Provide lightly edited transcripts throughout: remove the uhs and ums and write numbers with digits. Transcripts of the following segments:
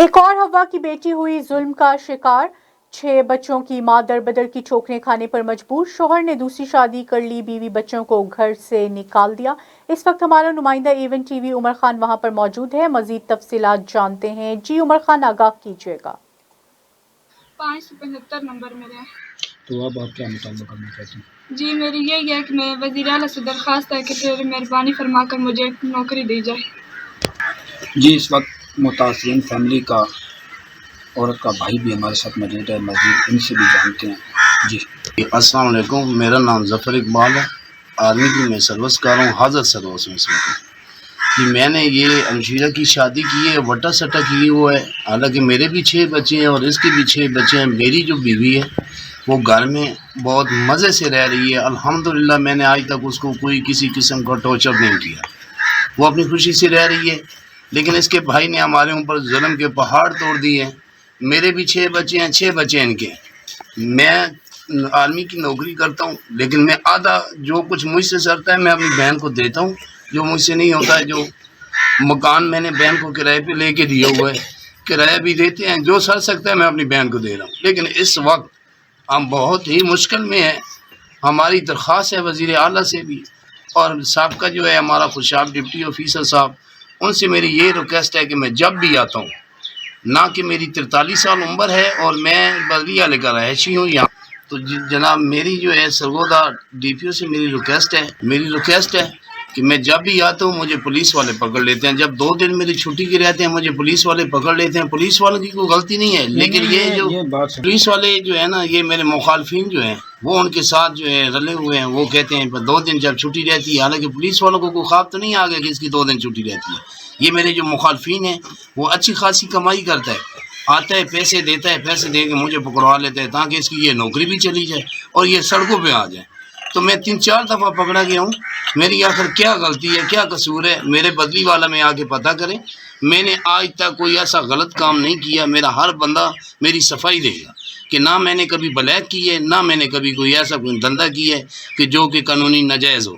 ایک اور ہوا کی بیٹی ہوئی ظلم کا شکار، 6 بچوں کی ماں در بدر کی ٹھوکریں کھانے پر مجبور، شوہر نے دوسری شادی کر لی، بیوی بچوں کو گھر سے نکال دیا۔ اس وقت ہمارا نمائندہ ایون ٹی وی عمر خان وہاں پر موجود ہے، مزید تفصیلات جانتے ہیں۔ جی عمر خان، آگاہ کیجیے گا۔ 5 سے 75 نمبر میرے ہیں۔ تو اب آپ کیا مطالبہ کرنا چاہتے ہیں؟ جی میری یہی ہے کہ میں وزیر اعلیٰ سے درخواست ہے کہ پھر مہربانی فرما کر مجھے نوکری دی جائے۔ جی اس وقت متاثرین فیملی کا عورت کا بھائی بھی ہمارے ساتھ موجود ہے، مزید ان سے بھی جانتے ہیں۔ جی السلام علیکم، میرا نام ظفر اقبال ہے، آرمی کی میں سروس کر رہا ہوں، حاضر سروس میں اس وقت۔ کہ میں نے یہ انشیرہ کی شادی کی ہے، وٹا سٹا کی ہوا ہے، حالانکہ میرے بھی 6 بچے ہیں اور اس کے بھی 6 بچے ہیں۔ میری جو بیوی ہے وہ گھر میں بہت مزے سے رہ رہی ہے، الحمدللہ میں نے آج تک اس کو کوئی کسی قسم کا ٹارچر نہیں کیا، وہ اپنی خوشی سے رہ رہی ہے۔ لیکن اس کے بھائی نے ہمارے اوپر ظلم کے پہاڑ توڑ دیے ہیں۔ میرے بھی 6 بچے ہیں، 6 بچے ہیں ان کے۔ میں آرمی کی نوکری کرتا ہوں، لیکن میں آدھا جو کچھ مجھ سے سرتا ہے میں اپنی بہن کو دیتا ہوں، جو مجھ سے نہیں ہوتا ہے۔ جو مکان میں نے بہن کو کرائے پہ لے کے دیا ہوا ہے، کرایہ بھی دیتے ہیں، جو سر سکتا ہے میں اپنی بہن کو دے رہا ہوں۔ لیکن اس وقت ہم بہت ہی مشکل میں ہیں۔ ہماری درخواست ہے وزیر اعلیٰ سے بھی، اور سابقہ جو ہے ہمارا خوشاب ڈپٹی آفیسر صاحب، ان سے میری یہ ریکویسٹ ہے کہ میں جب بھی آتا ہوں، نہ کہ میری 43 سال عمر ہے اور میں بدلیہ لے کر رہائشی ہوں یہاں، تو جناب میری جو ہے سرگودا ڈی پی او سے میری ریکویسٹ ہے کہ میں جب بھی آتا ہوں مجھے پولیس والے پکڑ لیتے ہیں۔ جب 2 دن میری چھٹی کے رہتے ہیں مجھے پولیس والے پکڑ لیتے ہیں۔ پولیس والوں کی کوئی غلطی نہیں ہے، لیکن یہ جو پولیس والے جو ہے نا، یہ میرے مخالفین جو ہیں وہ ان کے ساتھ جو ہے رلے ہوئے ہیں۔ وہ کہتے ہیں 2 دن جب چھٹی رہتی ہے، حالانکہ پولیس والوں کو کوئی خواب تو نہیں آ گیا کہ اس کی 2 دن چھٹی رہتی ہے۔ یہ میرے جو مخالفین ہیں وہ اچھی خاصی کمائی کرتا ہے، آتا ہے پیسے دیتا ہے، پیسے دے کے مجھے پکڑوا لیتا ہے تاکہ اس کی یہ نوکری بھی چلی جائے اور یہ سڑکوں پہ آ جائے۔ تو میں 3-4 دفعہ پکڑا گیا ہوں، میری آخر کیا غلطی ہے، کیا قصور ہے، میرے بدلی والا میں آ کے پتہ کریں۔ میں نے آج تک کوئی ایسا غلط کام نہیں کیا، میرا ہر بندہ میری صفائی دے گا کہ نہ میں نے کبھی بلیک کی ہے، نہ میں نے کبھی کوئی ایسا کوئی دھندا کی ہے کہ جو کہ قانونی ناجائز ہو۔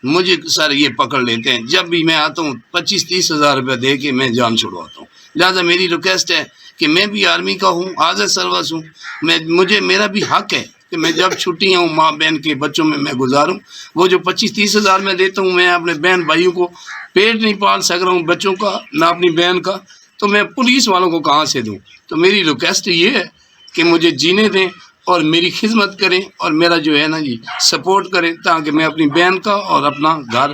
مجھے سر یہ پکڑ لیتے ہیں، جب بھی میں آتا ہوں 25-30 ہزار روپے دے کے میں جان چھڑواتا ہوں۔ لہٰذا میری ریکویسٹ ہے کہ میں بھی آرمی کا ہوں، حاضر سروس ہوں، میرا بھی حق ہے کہ میں جب چھٹیاں ہوں ماں بہن کے بچوں میں گزاروں۔ وہ جو 25-30 ہزار میں دیتا ہوں، میں اپنے بہن بھائیوں کو پیٹ نہیں پال سک رہا ہوں بچوں کا، نہ اپنی بہن کا، تو میں پولیس والوں کو کہاں سے دوں؟ تو میری ریکویسٹ یہ ہے کہ مجھے جینے دیں اور میری خدمت کریں اور میرا جو ہے نا جی سپورٹ کریں، تاکہ میں اپنی بہن کا اور اپنا گھر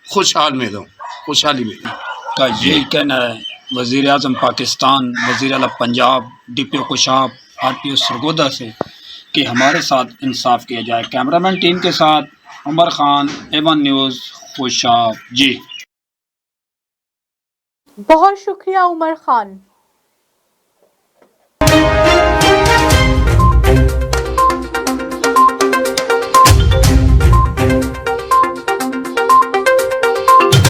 خوشحال میں رہوں، خوشحالی میں رہوں۔ کا یہی کہنا ہے وزیر اعظم پاکستان، وزیر اعلیٰ پنجاب، ڈی پی او خوشاب، آر پی او سرگودا سے کہ ہمارے ساتھ انصاف کیا جائے۔ کیمرہ مین ٹیم کے ساتھ عمر خان، ایون نیوز، خوشاب۔ جی بہت شکریہ عمر خان۔